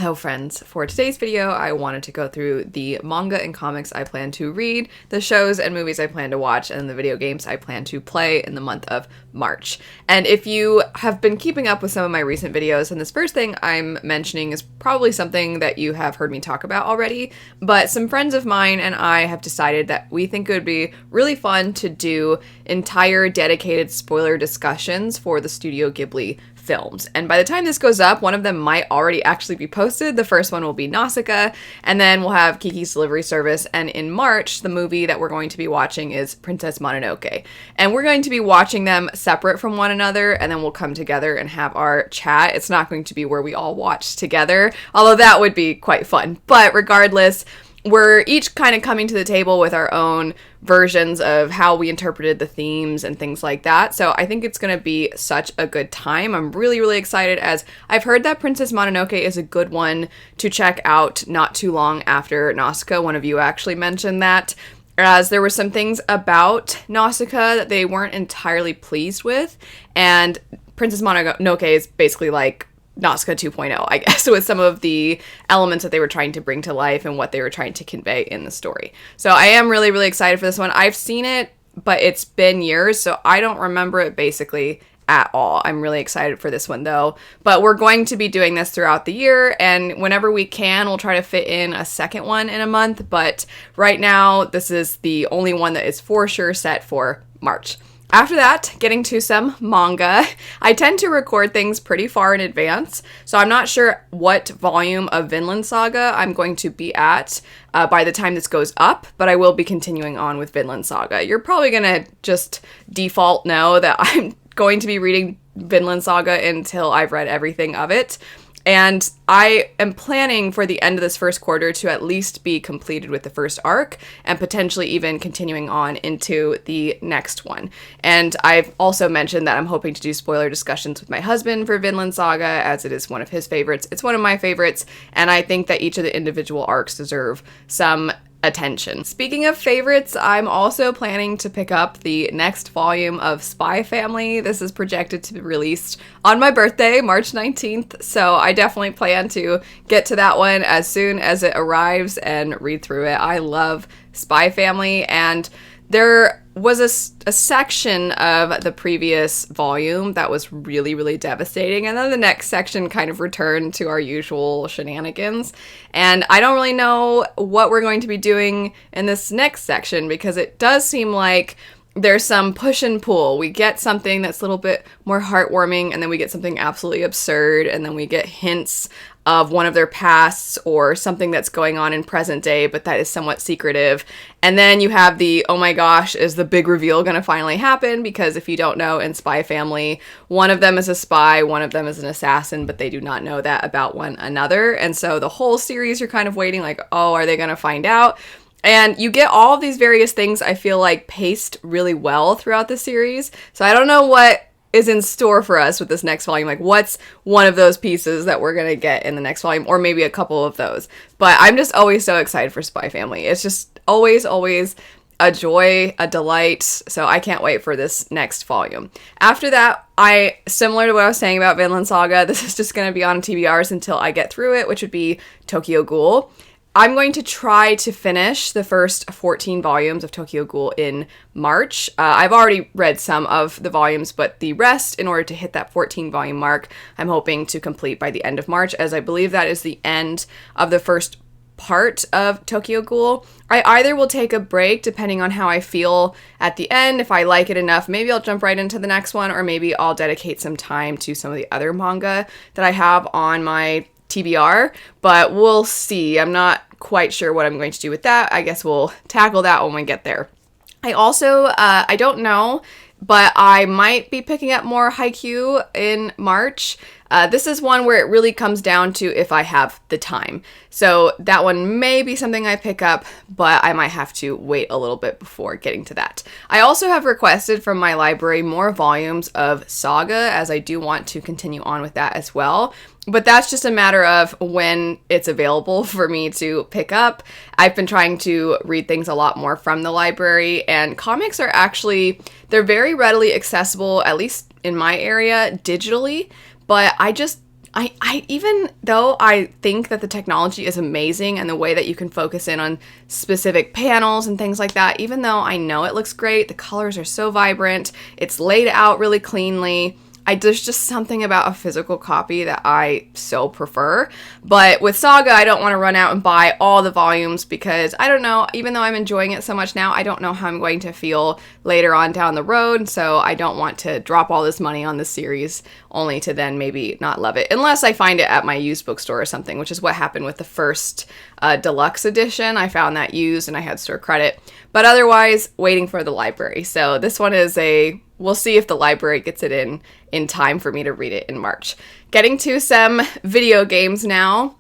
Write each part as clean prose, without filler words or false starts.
Hello friends, for today's video I wanted to go through the manga and comics I plan to read, the shows and movies I plan to watch, and the video games I plan to play in the month of March. And if you have been keeping up with some of my recent videos, then this first thing I'm mentioning is probably something that you have heard me talk about already, but some friends of mine and I have decided that we think it would be really fun to do entire dedicated spoiler discussions for the Studio Ghibli films. And by the time this goes up, one of them might already actually be posted. The first one will be Nausicaa, and then we'll have Kiki's Delivery Service. And in March, the movie that we're going to be watching is Princess Mononoke. And we're going to be watching them separate from one another, and then we'll come together and have our chat. It's not going to be where we all watch together, although that would be quite fun. But regardless, we're each kind of coming to the table with our own versions of how we interpreted the themes and things like that. So I think it's going to be such a good time. I'm really, really excited, as I've heard that Princess Mononoke is a good one to check out not too long after Nausicaa. One of you actually mentioned that, as there were some things about Nausicaa that they weren't entirely pleased with. And Princess Mononoke is basically like Nausicaa 2.0, I guess, with some of the elements that they were trying to bring to life and what they were trying to convey in the story. So I am really, really excited for this one. I've seen it, but it's been years, so I don't remember it basically at all. I'm really excited for this one, though. But we're going to be doing this throughout the year, and whenever we can, we'll try to fit in a second one in a month. But right now, this is the only one that is for sure set for March. After that, getting to some manga. I tend to record things pretty far in advance, so I'm not sure what volume of Vinland Saga I'm going to be at by the time this goes up, but I will be continuing on with Vinland Saga. You're probably going to just default know that I'm going to be reading Vinland Saga until I've read everything of it. And I am planning for the end of this first quarter to at least be completed with the first arc, and potentially even continuing on into the next one. And I've also mentioned that I'm hoping to do spoiler discussions with my husband for Vinland Saga, as it is one of his favorites. It's one of my favorites, and I think that each of the individual arcs deserve some attention. Speaking of favorites, I'm also planning to pick up the next volume of Spy Family. This is projected to be released on my birthday, March 19th, so I definitely plan to get to that one as soon as it arrives and read through it. I love Spy Family, and there was a section of the previous volume that was really, really devastating, and then the next section kind of returned to our usual shenanigans. And I don't really know what we're going to be doing in this next section, because it does seem like there's some push and pull. We get something that's a little bit more heartwarming, and then we get something absolutely absurd, and then we get hints of one of their pasts or something that's going on in present day, but that is somewhat secretive. And then you have the, oh my gosh, is the big reveal going to finally happen? Because if you don't know, in Spy Family, one of them is a spy, one of them is an assassin, but they do not know that about one another. And so the whole series, you're kind of waiting like, oh, are they going to find out? And you get all of these various things, I feel like, paced really well throughout the series. So I don't know what is in store for us with this next volume. Like, what's one of those pieces that we're gonna get in the next volume, or maybe a couple of those. But I'm just always so excited for Spy Family. It's just always a joy, a delight. So I can't wait for this next volume. After that, similar to what I was saying about Vinland Saga, this is just gonna be on TBRs until I get through it, which would be Tokyo Ghoul. I'm going to try to finish the first 14 volumes of Tokyo Ghoul in March. I've already read some of the volumes, but the rest, in order to hit that 14 volume mark, I'm hoping to complete by the end of March, as I believe that is the end of the first part of Tokyo Ghoul. I either will take a break depending on how I feel at the end. If I like it enough, maybe I'll jump right into the next one, or maybe I'll dedicate some time to some of the other manga that I have on my TBR, but we'll see. I'm not quite sure what I'm going to do with that. I guess we'll tackle that when we get there. I also, I don't know, but I might be picking up more HighQ in March. This is one where it really comes down to if I have the time. So that one may be something I pick up, but I might have to wait a little bit before getting to that. I also have requested from my library more volumes of Saga, as I do want to continue on with that as well. But that's just a matter of when it's available for me to pick up. I've been trying to read things a lot more from the library, and comics are actually, they're very readily accessible, at least in my area, digitally. But I I even though I think that the technology is amazing and the way that you can focus in on specific panels and things like that, even though I know it looks great, the colors are so vibrant, it's laid out really cleanly, there's just something about a physical copy that I so prefer. But with Saga, I don't want to run out and buy all the volumes because I don't know, even though I'm enjoying it so much now, I don't know how I'm going to feel later on down the road. So I don't want to drop all this money on the series only to then maybe not love it. Unless I find it at my used bookstore or something, which is what happened with the first deluxe edition. I found that used and I had store credit. But otherwise, waiting for the library. So this one is we'll see if the library gets it in time for me to read it in March. Getting to some video games now.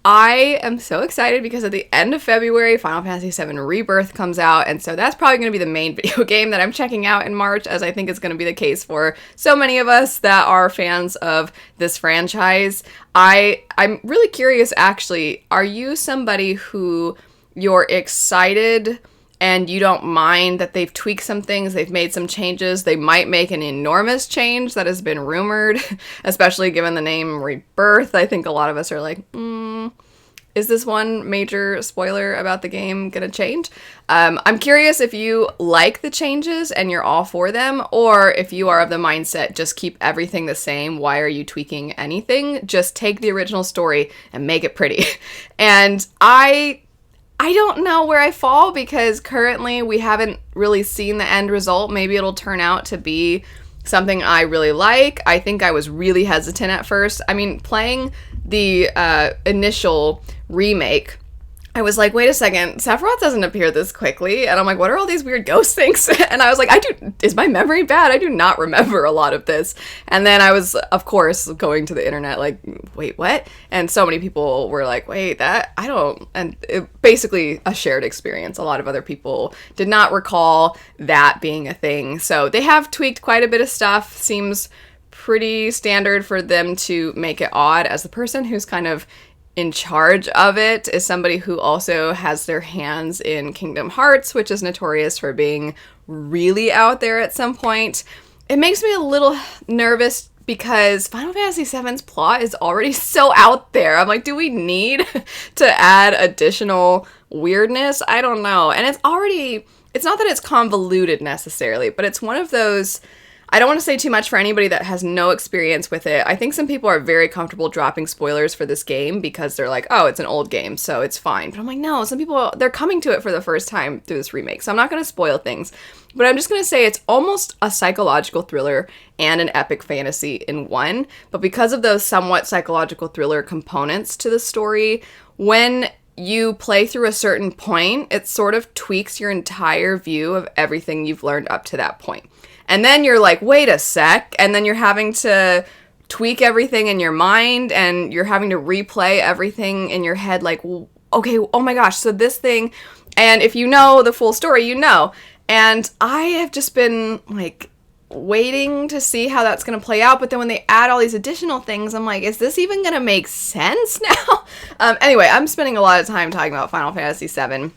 I am so excited because at the end of February, Final Fantasy VII Rebirth comes out, and so that's probably going to be the main video game that I'm checking out in March, as I think it's going to be the case for so many of us that are fans of this franchise. I'm really curious, actually, are you somebody who you're excited and you don't mind that they've tweaked some things, they've made some changes, they might make an enormous change that has been rumored, especially given the name Rebirth? I think a lot of us are like, is this one major spoiler about the game gonna change? I'm curious if you like the changes and you're all for them, or if you are of the mindset, just keep everything the same, why are you tweaking anything? Just take the original story and make it pretty. And I don't know where I fall because currently we haven't really seen the end result. Maybe it'll turn out to be something I really like. I think I was really hesitant at first. I mean, playing the initial remake, I was like, wait a second, Sephiroth doesn't appear this quickly. And I'm like, what are all these weird ghost things? And I was like, is my memory bad? I do not remember a lot of this. And then I was, of course, going to the internet like, wait, what? And so many people were like, wait, and it, basically a shared experience. A lot of other people did not recall that being a thing. So they have tweaked quite a bit of stuff. Seems pretty standard for them to make it odd. As the person who's kind of in charge of it is somebody who also has their hands in Kingdom Hearts, which is notorious for being really out there at some point. It makes me a little nervous because Final Fantasy VII's plot is already so out there. I'm like, do we need to add additional weirdness? I don't know. And it's not that it's convoluted necessarily, but it's one of those, I don't want to say too much for anybody that has no experience with it. I think some people are very comfortable dropping spoilers for this game because they're like, oh, it's an old game, so it's fine. But I'm like, no, some people, they're coming to it for the first time through this remake, so I'm not going to spoil things. But I'm just going to say it's almost a psychological thriller and an epic fantasy in one. But because of those somewhat psychological thriller components to the story, when you play through a certain point, it sort of tweaks your entire view of everything you've learned up to that point. And then you're like, wait a sec, and then you're having to tweak everything in your mind, and you're having to replay everything in your head, like, okay, oh my gosh, so this thing, and if you know the full story, you know. And I have just been, like, waiting to see how that's going to play out, but then when they add all these additional things, I'm like, is this even going to make sense now? Anyway, I'm spending a lot of time talking about Final Fantasy VII.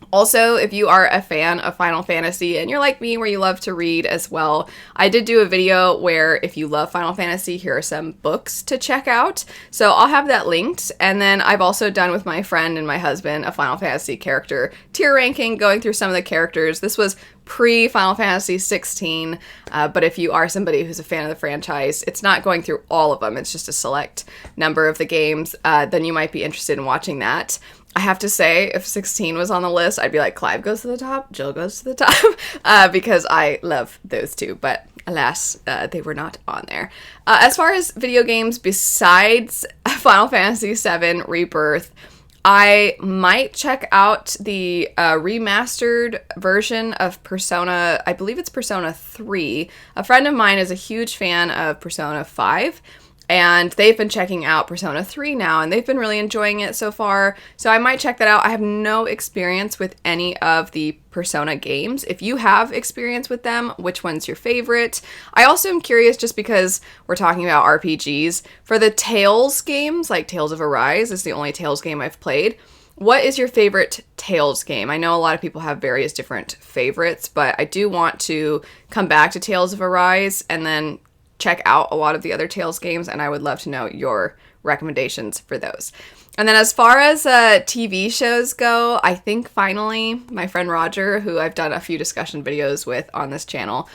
Also, if you are a fan of Final Fantasy and you're like me where you love to read as well, I did do a video where if you love Final Fantasy, here are some books to check out. So I'll have that linked. And then I've also done with my friend and my husband a Final Fantasy character tier ranking, going through some of the characters. This was pre-Final Fantasy 16, but if you are somebody who's a fan of the franchise, it's not going through all of them, it's just a select number of the games, then you might be interested in watching that. I have to say, if 16 was on the list, I'd be like, Clive goes to the top, Jill goes to the top, because I love those two, but alas, they were not on there. As far as video games besides Final Fantasy VII Rebirth, I might check out the remastered version of Persona, I believe it's Persona 3. A friend of mine is a huge fan of Persona 5, and they've been checking out Persona 3 now, and they've been really enjoying it so far, so I might check that out. I have no experience with any of the Persona games. If you have experience with them, which one's your favorite? I also am curious, just because we're talking about RPGs, for the Tales games, like Tales of Arise is the only Tales game I've played. What is your favorite Tales game? I know a lot of people have various different favorites, but I do want to come back to Tales of Arise, and then check out a lot of the other Tales games, and I would love to know your recommendations for those. And then as far as TV shows go, I think finally my friend Roger, who I've done a few discussion videos with on this channel,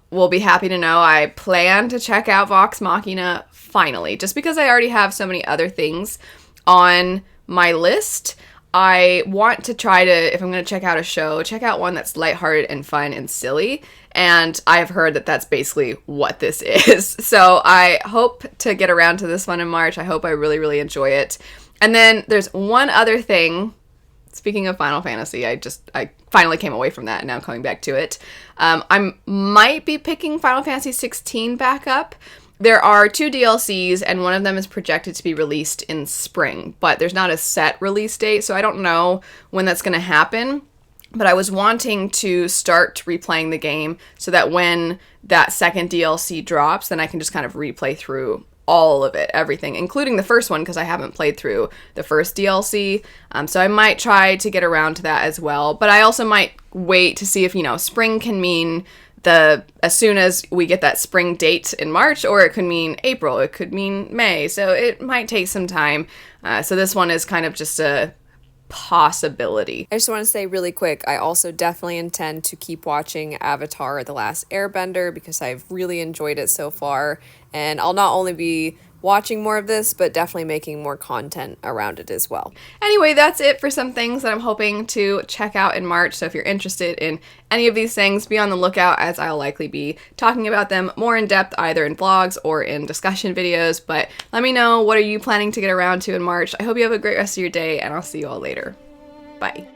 will be happy to know I plan to check out Vox Machina finally. Just because I already have so many other things on my list, I want to try to, if I'm going to check out a show, check out one that's lighthearted and fun and silly. And I've heard that that's basically what this is. So I hope to get around to this one in March. I hope I really, really enjoy it. And then there's one other thing. Speaking of Final Fantasy, I finally came away from that and now I'm coming back to it. I might be picking Final Fantasy 16 back up. There are 2 DLCs, and one of them is projected to be released in spring, but there's not a set release date, so I don't know when that's going to happen. But I was wanting to start replaying the game so that when that second DLC drops, then I can just kind of replay through all of it, everything, including the first one, because I haven't played through the first DLC. So I might try to get around to that as well. But I also might wait to see if, spring can mean as soon as we get that spring date in March, or it could mean April, it could mean May. So it might take some time. So this one is kind of just a possibility. I just want to say really quick, I also definitely intend to keep watching Avatar: The Last Airbender because I've really enjoyed it so far, and I'll not only be watching more of this, but definitely making more content around it as well. Anyway, that's it for some things that I'm hoping to check out in March. So if you're interested in any of these things, be on the lookout, as I'll likely be talking about them more in depth, either in vlogs or in discussion videos. But let me know, what are you planning to get around to in March? I hope you have a great rest of your day, and I'll see you all later. Bye.